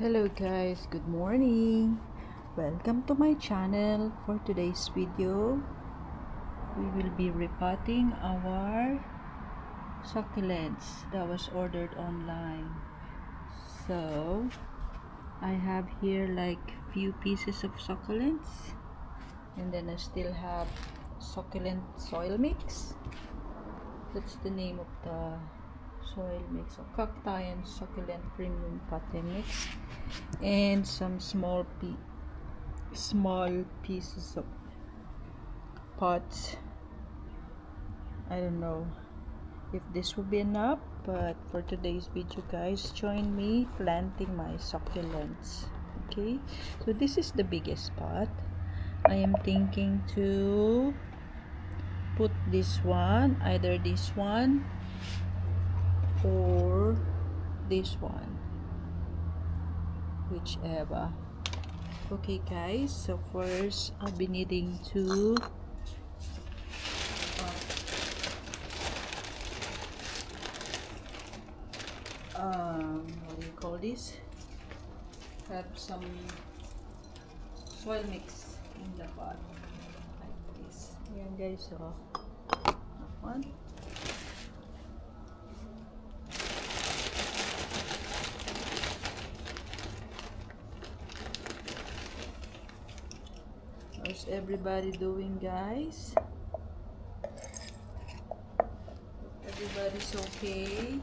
Hello guys, good morning. Welcome to my channel. For today's video, we will be repotting our succulents that was ordered online. So, I have here like few pieces of succulents, and then I still have succulent soil mix. That's the name of the soil mix, of cacti and succulent premium potting mix, and some small pieces of pots. I don't know if this will be enough, but for today's video guys, join me planting my succulents. Okay, so this is the biggest pot. I am thinking to put this one, either this one or this one, whichever. Okay guys, so first I'll be needing to what do you call this, have some soil mix in the pot like this. Ayan guys, so that one. How's everybody doing guys? Everybody's okay?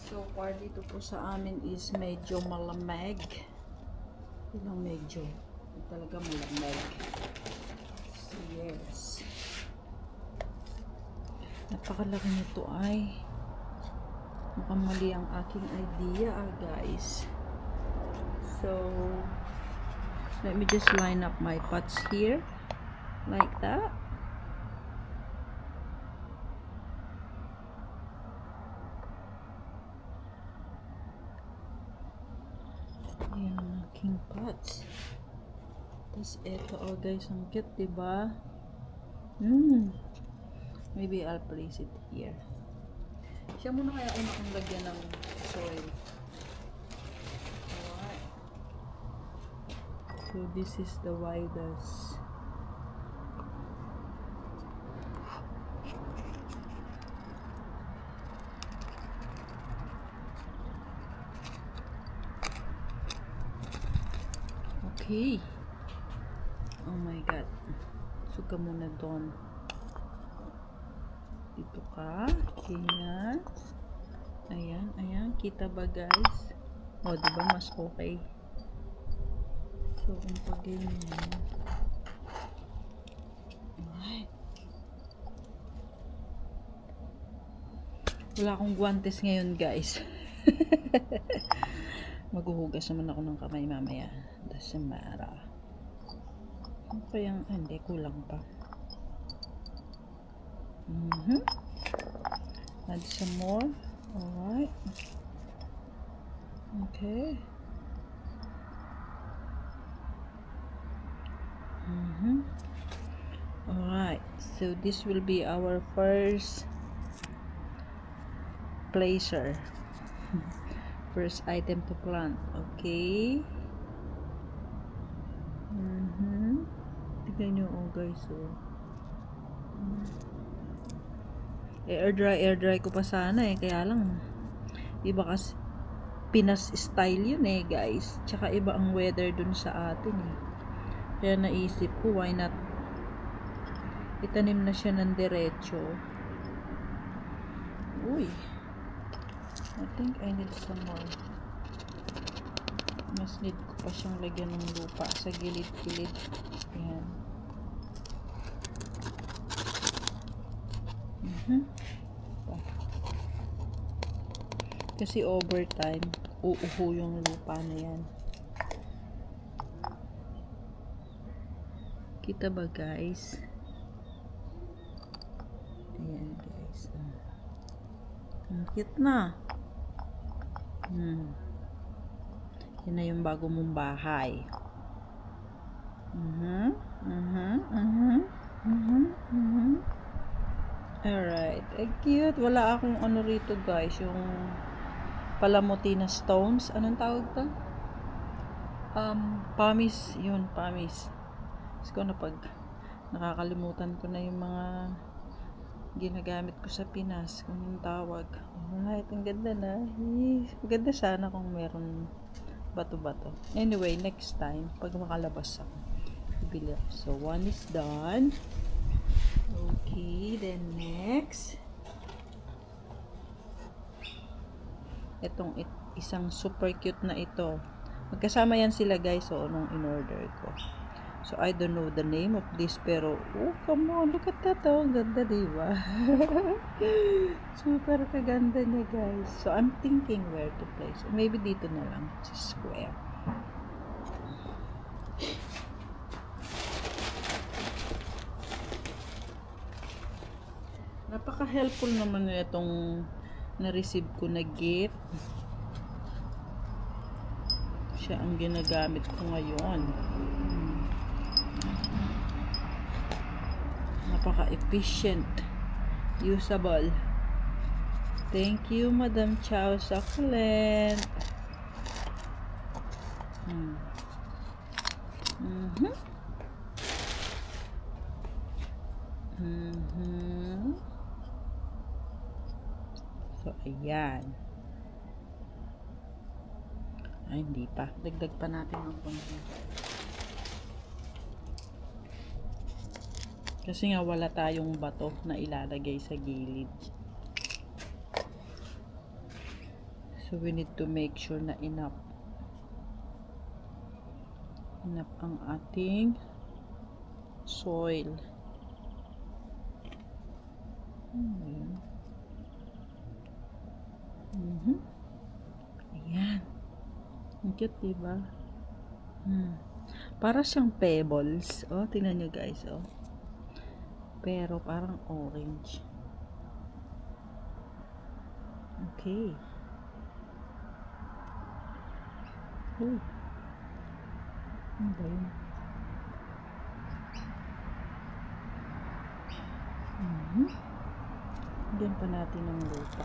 So far dito po sa amin is medyo malamig. Ilang medyo? Talaga malamig. So yes. Napakalaki nito ay. Mukhang mali ang aking idea guys. So let me just line up my pots here like that. Ayan ang aking pots. Tapos eto guys, ang cute diba? Maybe I'll place it here. Siya muna kaya una kong lagyan ng soil. Alright. So this is the widest. Okay. Oh my god. Suka muna doon. Dito ka. Ganyan. Ayan, ayan. Kita ba guys? O, diba mas okay? So, kung pag-ganyan. Alright. Wala akong guantes ngayon guys. Maghuhugas naman ako ng kamay mamaya. Doesn't matter. Ano kayang, hindi, kulang pa. Add some more. Alright. Okay. Alright. So this will be our first placer. First item to plant. Okay. Tignan nyo guys. Air dry ko pa sana kaya lang iba kasi Pinas style yun guys, tsaka iba ang weather dun sa atin kaya naisip ko why not itanim na siya ng diretso. Uy, I think I need some more. Mas need ko pa siyang lagyan ng lupa sa gilid-gilid. Ayan. Kasi over time uuho yung lupa na yan. Kita ba guys? Ayan guys. Ang cute na. Yan na yung bago mong bahay. Alright. Cute. Wala akong ano rito guys. Yung palamuti na stones. Anong tawag to? Pamis, yun, pamis. Kasi na pag nakakalimutan ko na yung mga ginagamit ko sa Pinas, kung yung tawag. Alright, ang ganda na. Maganda sana kung meron bato-bato. Anyway, next time, pag makalabas ako, bibili ako. So, one is done. Okay, then next. Itong isang super cute na ito. Magkasama yan sila guys, so nung in-order ko. So, I don't know the name of this, pero, oh, come on, look at that, oh, ganda, diba? Super kaganda niya, guys. So, I'm thinking where to place it. Maybe dito na lang, sa square. Napaka-helpful naman itong na-receive ko na gift. Siya ang ginagamit ko ngayon. Napaka-efficient, usable. Thank you, Madam Chow Succulent. So, ayan. Ay, hindi pa. Dagdag pa natin ang konti. Kasi nga wala tayong bato na ilalagay sa gilid. So we need to make sure na enough ang ating soil. Ayan. Ang cute, diba? Para siyang pebbles. Oh, tingnan nyo guys, oh. Pero parang orange. Okay. Oh. Ano ba yun? Diyan pa natin ang lupa.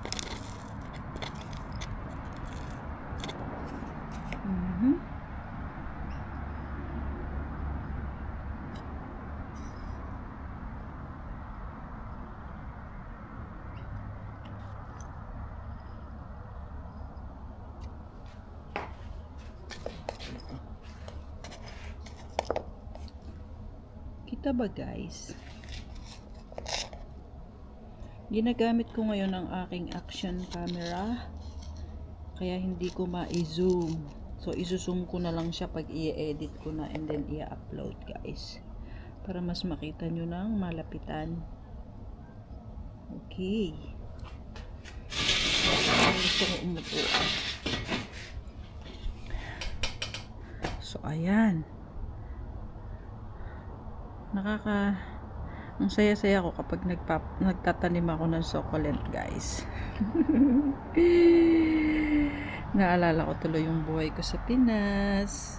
Kita ba guys? Ginagamit ko ngayon ang aking action camera, kaya hindi ko ma-zoom. So, i-zoom ko na lang siya pag i-edit ko na and then i-upload guys. Para mas makita nyo ng malapitan. Okay. Gusto ko umupuan. So, ayan. Ang saya-saya ko kapag nagtatanim ako ng succulent guys. Naalala ko tuloy yung buhay ko sa Pinas,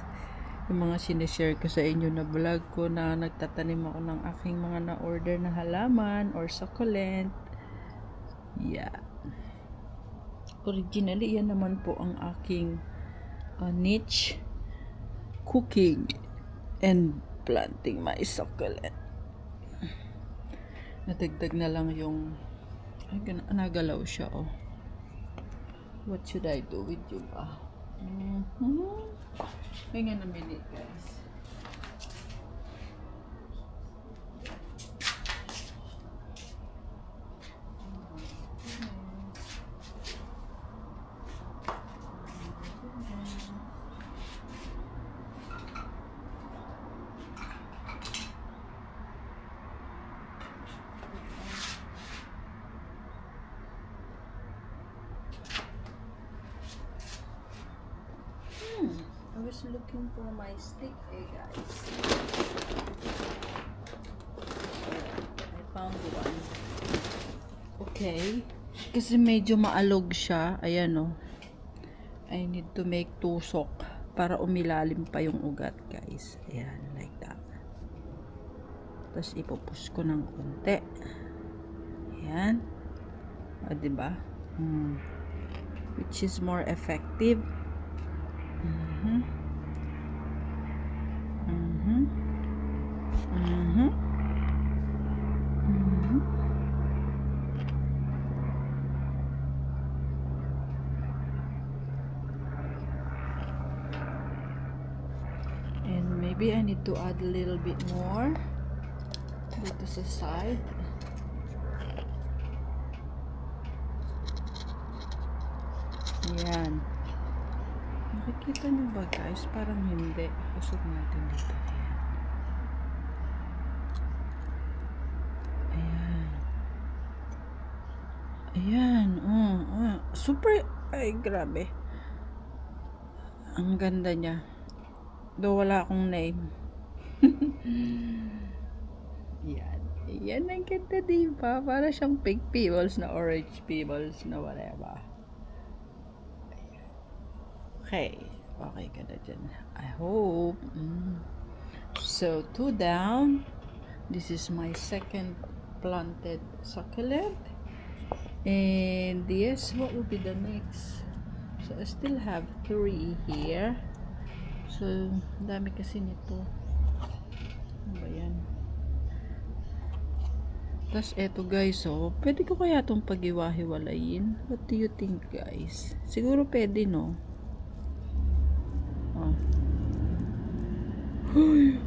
yung mga sinishare ko sa inyo na vlog ko na nagtatanim ako ng aking mga na-order na halaman or succulent. Yeah. Originally, yan naman po ang aking niche, cooking and planting my succulent. Nadagdag na lang yung nagalaw siya, oh. What should I do with you ba? Hang on a minute guys. I was looking for my stick, guys. I found one. Okay. Kasi medyo maalog siya. Ayan, oh. I need to make tusok para umilalim pa yung ugat, guys. Ayan, like that. Tapos ipupush ko ng konti. Ayan. O, diba? Which is more effective. Maybe I need to add a little bit more dito sa side. Yan. Nakikita nyo ba guys? Parang hindi. Usog natin dito. Ayan. Ayan. Super. Ay, grabe. Ang ganda niya. Though wala akong name. Yan. Yan ang ganda, diba? Para siyang pink pebbles na orange pebbles na whatever. Okay. Okay ka na dyan. I hope. So, 2 down. This is my second planted succulent. And yes, what will be the next? So, I still have 3 here. So, dami kasi nito. Ano ba yan? Tapos, eto guys, pwede ko kaya itong pag-iwa-hiwalayin? What do you think, guys? Siguro pwede, no? Hoy!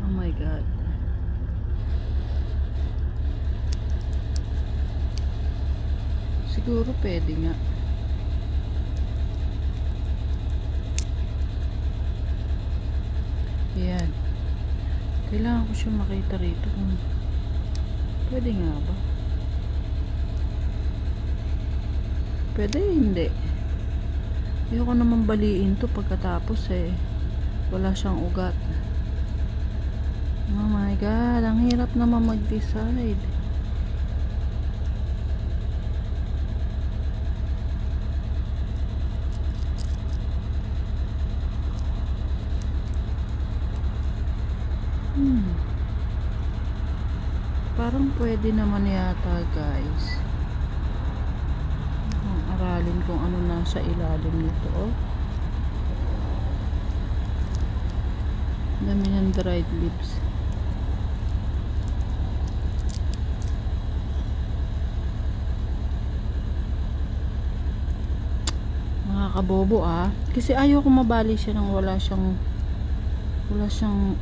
Oh my God. Siguro pwede nga. Ayan. Kailangan ko siya makita rito kung pwede nga ba? Pwede hindi. Ayoko naman baliin to pagkatapos wala siyang ugat. Oh my God, ang hirap naman mag-decide. Parang pwede naman yata, guys. Aralin kung ano nasa ilalim nito. Dami ng dried leaves. Nakakabobo kasi ayaw ko mabali siya nang wala siyang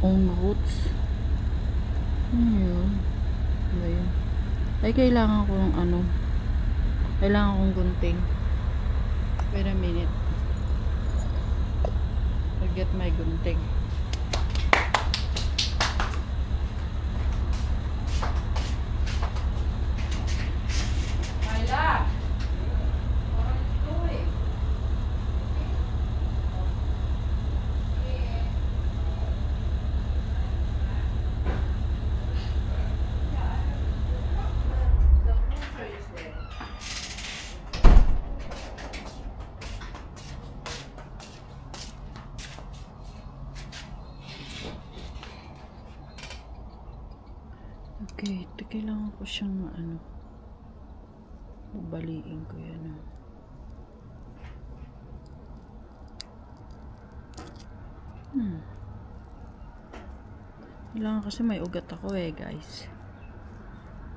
own roots. Yun. Ay kailangan ko ng kailangan kong gunting. Wait a minute. Forget my gunting. Okay, kailangan ko siyang babaliin ko yan. Kailangan kasi may ugat ako guys.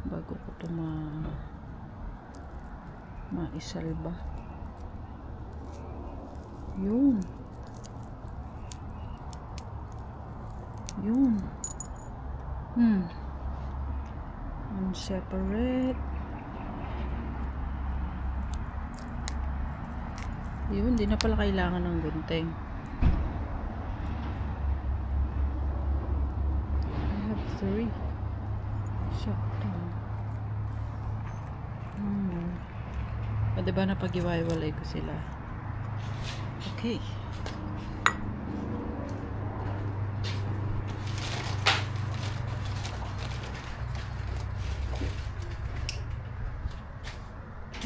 Bago ko ito maisalba. Yun. Separate. Yun, di na pala kailangan ng gunting. I have 3. Sakto. Diba napag-iwalay ko sila? Okay.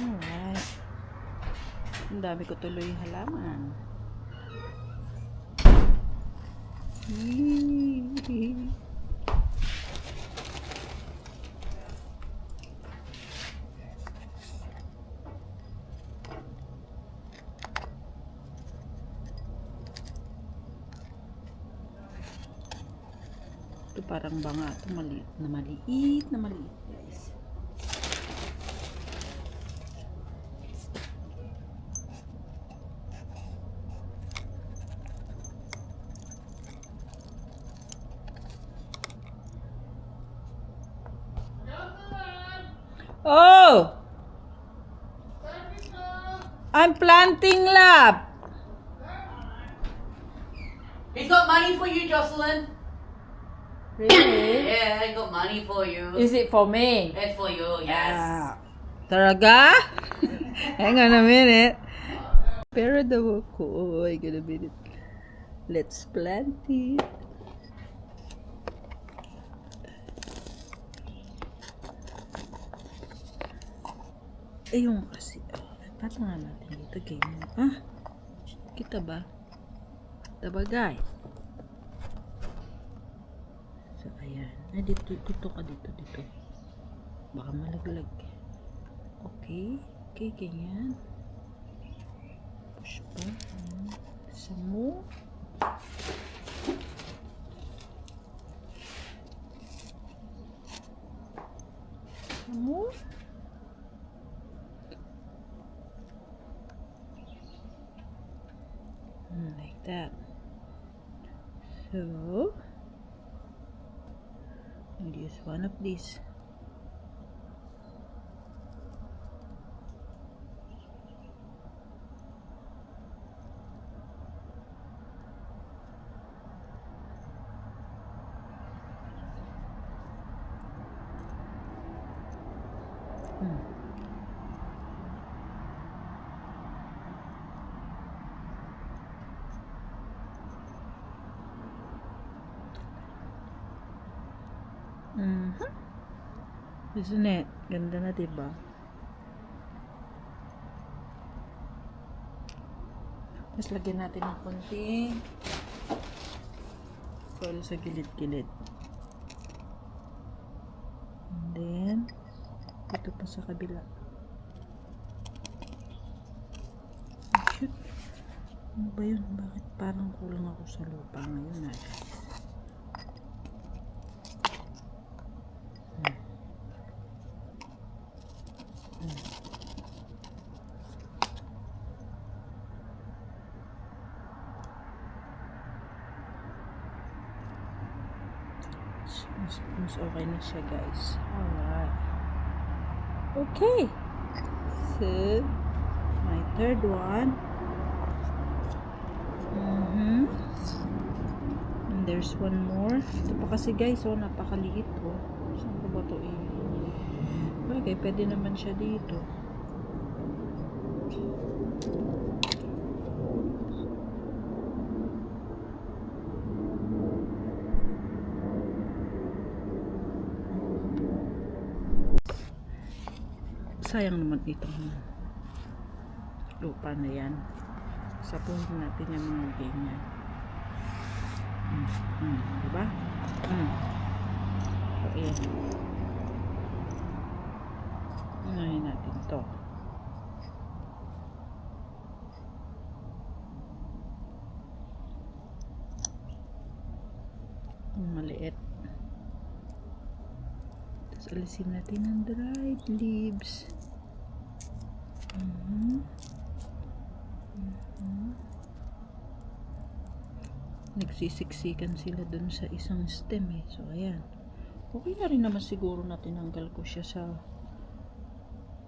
Alright. Ang dami ko tuloy halaman. Ito parang banga. Ito maliit na maliit, guys. Oh! I'm planting lab. He's got money for you, Jocelyn. Really? Yeah, I got money for you. Is it for me? It's for you, yes. Talaga? Hang on a minute. Pero daw ako. Oh, I got a minute. Let's plant it. Eh, yung kasi. Paano nga natin ito game? Ah? Kita ba? Tabagay. So, ayan. Ay, dito ka dito. Baka malaglag. Okay. Okay, ganyan. Push pa. Isa mo. Isa mo. Like that. So, I'll use one of these. Isn't it? Ganda na, diba? Tapos lagyan natin ng konting soil sa gilid-gilid. And then, dito pa sa kabila. Oh, shoot. Ano ba yun? Bakit parang kulang ako sa lupa ngayon, guys? Mas okay na siya, guys. Alright. Okay. So, my third one. And there's one more. Ito pa kasi, guys, oh, napakaliit, oh. Saan ko ba ito Okay, pwede naman siya dito. Sayang naman itong lupa na yan. Sapunin natin yung mga ganyan. Diba? So, ayan. Unahin natin to. Maliit. Tapos alisin natin ang dried leaves. Nagsisiksikan sila dun sa isang stem eh. So, ayan. Okay na rin naman siguro na tinanggal ko siya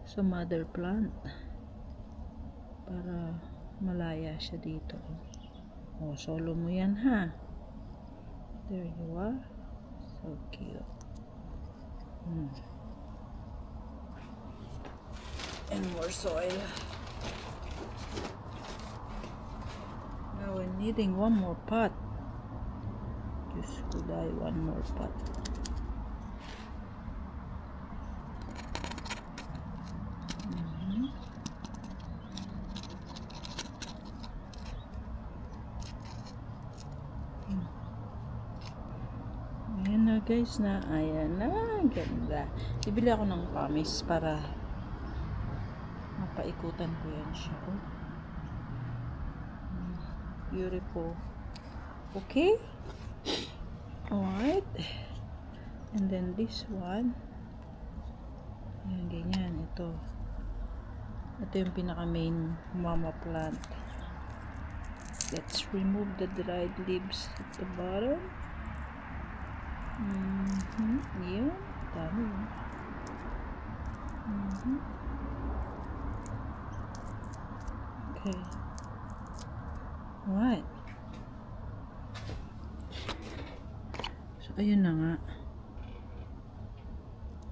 sa mother plant. Para malaya siya dito. Oh, solo mo yan, ha? There you are. So cute. And more soil. Now we're needing one more pot. Just could I one more pot. Ayan na, guys, na ayan na, ganda. Bibili ako ng pamis para paikutan ko yan siya. Beautiful. Okay? Alright. And then this one. Ayan, ganyan. Ito. Ito yung pinaka main mama plant. Let's remove the dried leaves at the bottom. Yun. Dami yun. Okay. Alright. So, ayun na nga.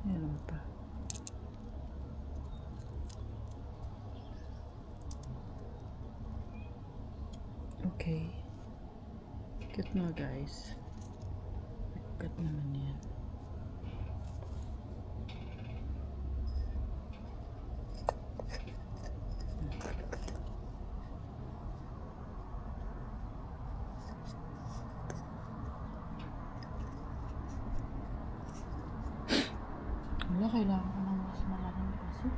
Ayan pa. Okay. Cut na guys. Cut naman yan. Wala, kailangan ko ng mas malaking kasi.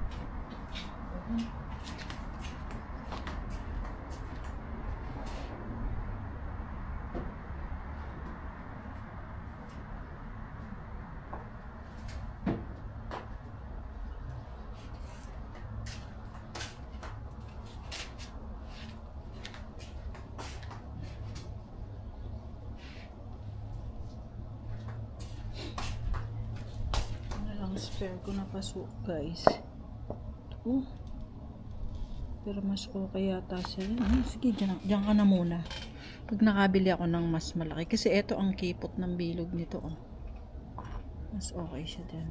Spare ko na paso guys. Pero mas okay yata siya. Sige, dyan ka na muna. Pag nakabili ako ng mas malaki. Kasi ito ang kipot ng bilog nito. Mas okay siya dyan.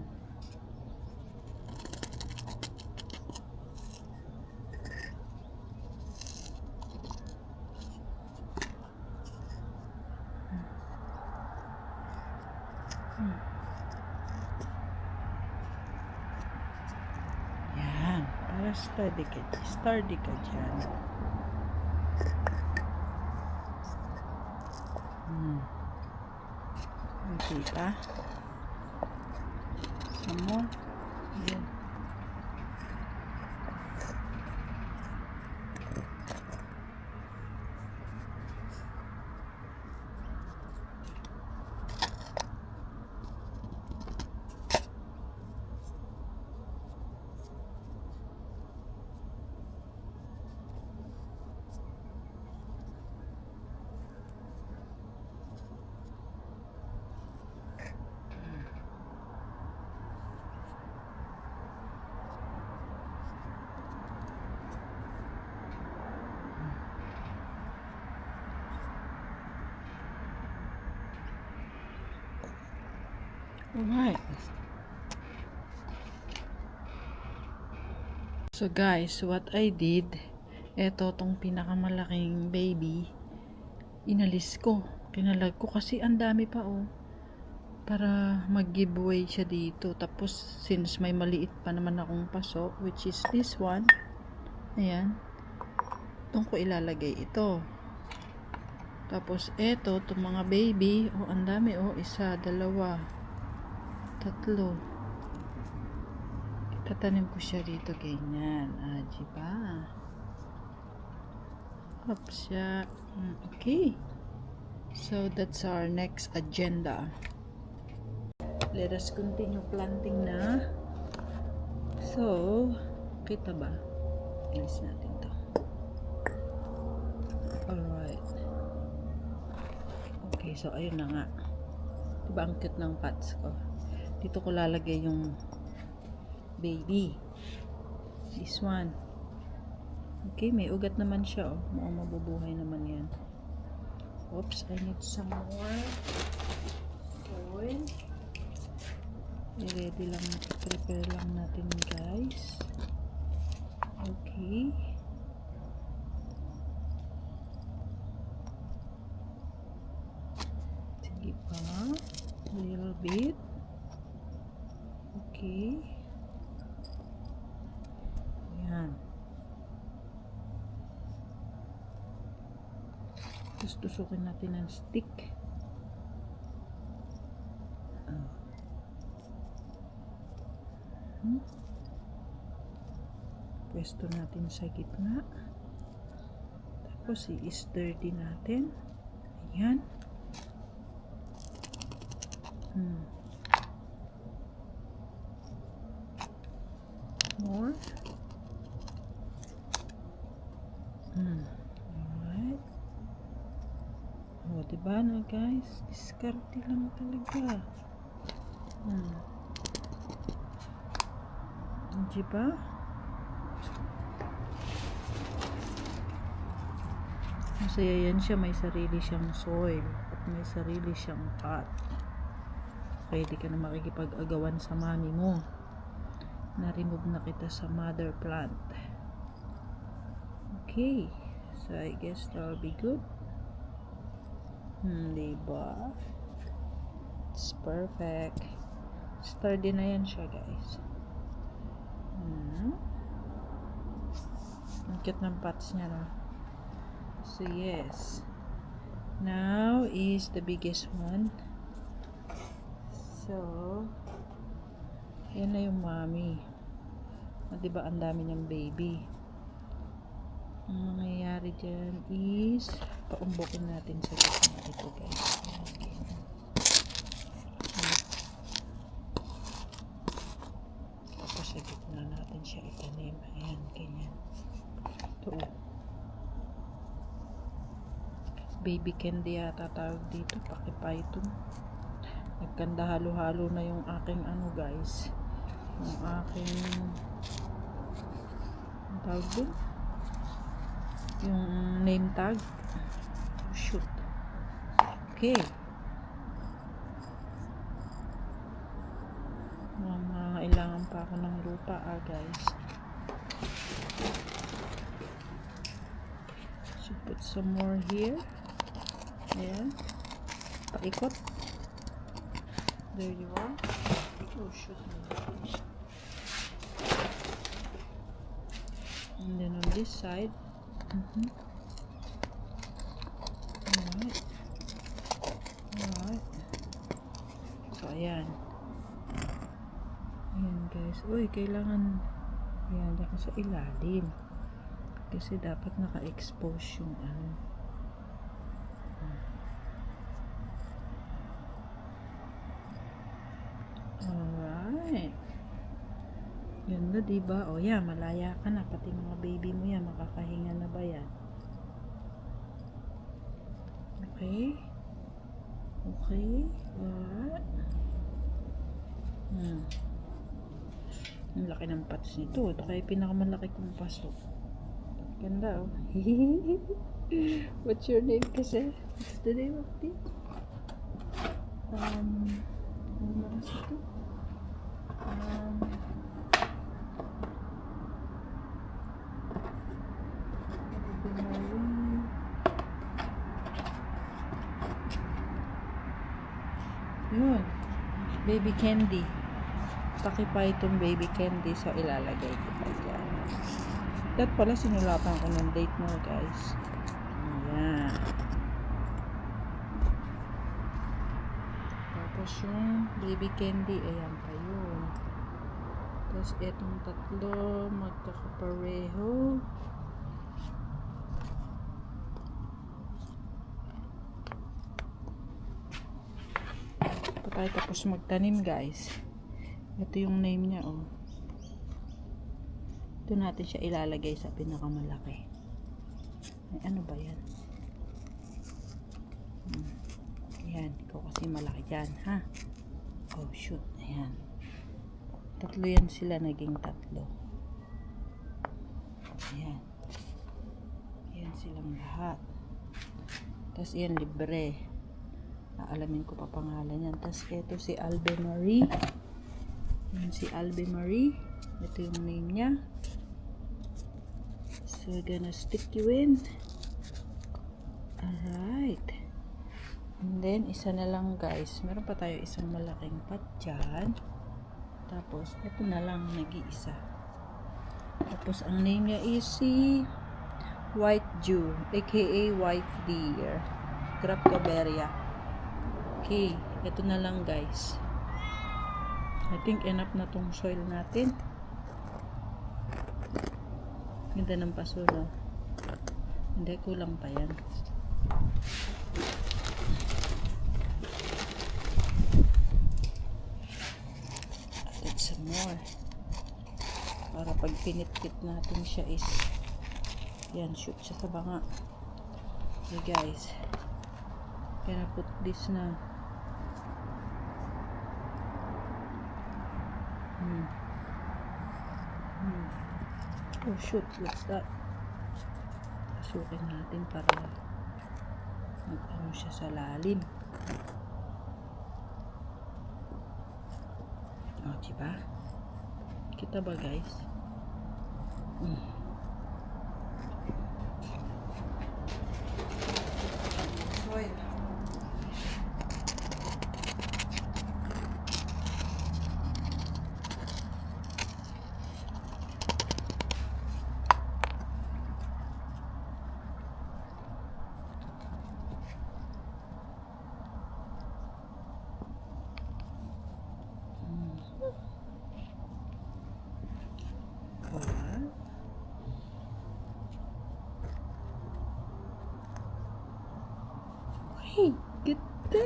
Para sturdy ka dyan. Nakita? Samo? Yan. Alright. So guys, what I did, eto tong pinakamalaking baby, inalis ko. Kinalag ko kasi ang dami pa para mag-giveaway siya dito. Tapos since may maliit pa naman akong paso, which is this one, ayan, itong ko ilalagay ito. Tapos eto, itong mga baby, ang dami isa, dalawa, tatlo. Itatanim ko siya dito, ganyan. Diba? Up siya. Okay. So, that's our next agenda. Let us continue planting na. So, kita ba? Ilis natin to. Alright. Okay, so ayun na nga. Diba ang cute ng pots ko? Dito ko lalagay yung baby. This one. Okay, may ugat naman siya. Mukhang mabubuhay naman yan. Oops, I need some more soil. I-ready lang, prepare lang natin guys. Okay. Sige pa. A little bit. Okay. Ayan. Tapos tusukin natin ng stick. Pwesto natin sa gitna. Tapos i-stir din natin. Ayan. Hmm. More. Alright. O, diba na guys? Diskarte lang talaga. Diba? Masaya yan siya. May sarili siyang soil. At may sarili siyang pot. Pwede ka na makikipag-agawan sa mami mo. Na-remove na kita sa mother plant. Okay. So, I guess that'll be good. Diba? It's perfect. Sturdy na yan siya, guys. Ang cute ng pots niya, no? So, yes. Now is the biggest one. So, yan na yung mommy. Diba, ang dami niyang baby. Ang mangyayari dyan is paumbokin natin sa gitna ito, guys. Tapos sa gitna natin siya itanim. Ayan, ganyan. Ito. Baby candy yata tawag dito. Pakipython. Nagkanda halo-halo na yung aking guys. Yung aking tawag din? Yung name tag. Shoot. Okay. Kailangan pa ako ng lupa, guys. So, put some more here. Ayan. Paikot. There you are. Oh, shoot. And then on this side. Alright. Alright. So, ayan. Ayan, guys. Uy, kailangan yan ako sa ilalim. Kasi dapat naka-expose yung Alright. Ganda, diba? O, yan. Malaya ka na. Pati mga baby mo yan. Makakahinga na ba yan? Okay. Okay. Alright. Ang laki ng pots nito. Ito kaya pinakamalaki kong paso. Ganda, oh. What's your name kasi? What's the name of this? Ano ba kasi ito? Yun. Baby candy. Pakipython baby candy. So, ilalagay kita dyan. That pala, sinulatan ko ng date mo, guys. Ayan. Tapos yung baby candy, ayan pa yun. Tapos, etong tatlo, magkakapareho. Tayo tapos magtanim, guys. Ito yung name niya, oh. Ito natin siya ilalagay sa pinakamalaki. Ay, ano ba yan? Ayan, ikaw kasi malaki dyan, ha? Oh, shoot. Ayan. Tatlo yan sila, naging tatlo. Ayan. Ayan silang lahat. Tapos yan, libre. Alamin ko pa pangalan yan. Tapos ito si Albe Marie. Yan si Albe Marie. Ito yung name niya. So we're gonna stick you in. Alright. And then isa na lang, guys. Meron pa tayo isang malaking pot dyan. Tapos ito na lang nag-iisa. Tapos ang name niya is si White Jew, aka White Deer. Graptoberia. Okay, ito na lang, guys. I think enough na tong soil natin. Ganda ng paso, no? Hindi, kulang pa yan. more. Para pag pinit-pit natin siya is yan, shoot siya sa banga. Okay guys, gonna put this na. Oh shoot, what's that? Pasukin natin para mag-ano siya sa lalim. Oh, diba? Kita ba guys? Oil. Hey, ganda.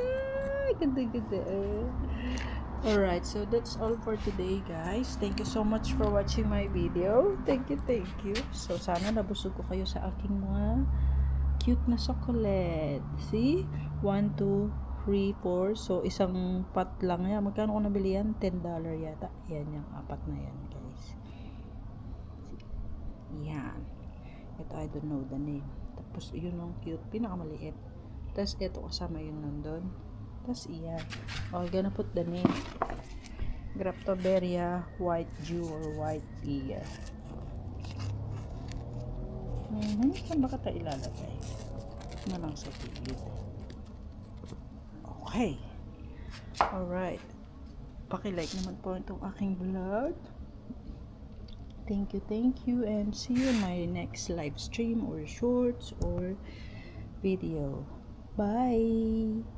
Alright, so that's all for today guys. Thank you so much for watching my video. Thank you. So sana nabusog ko kayo sa aking mga cute na chocolate. See? 1, 2, 3, 4. So isang pot lang yan. Magkano ko nabili yan? $10 yata. Yan yung apat na yan guys. Yan. Ito I don't know the name. Tapos yun yung cute. Pinakamaliit. Tapos ito kasama yung nandun. Tapos iyan. Oh, gonna put the name. Graptoberia white dew or white pea. Saan ba ka ilalagay? Na lang sa tigil. Okay. Alright. Paki-like naman po itong aking vlog. Thank you. And see you in my next live stream or shorts or video. Bye!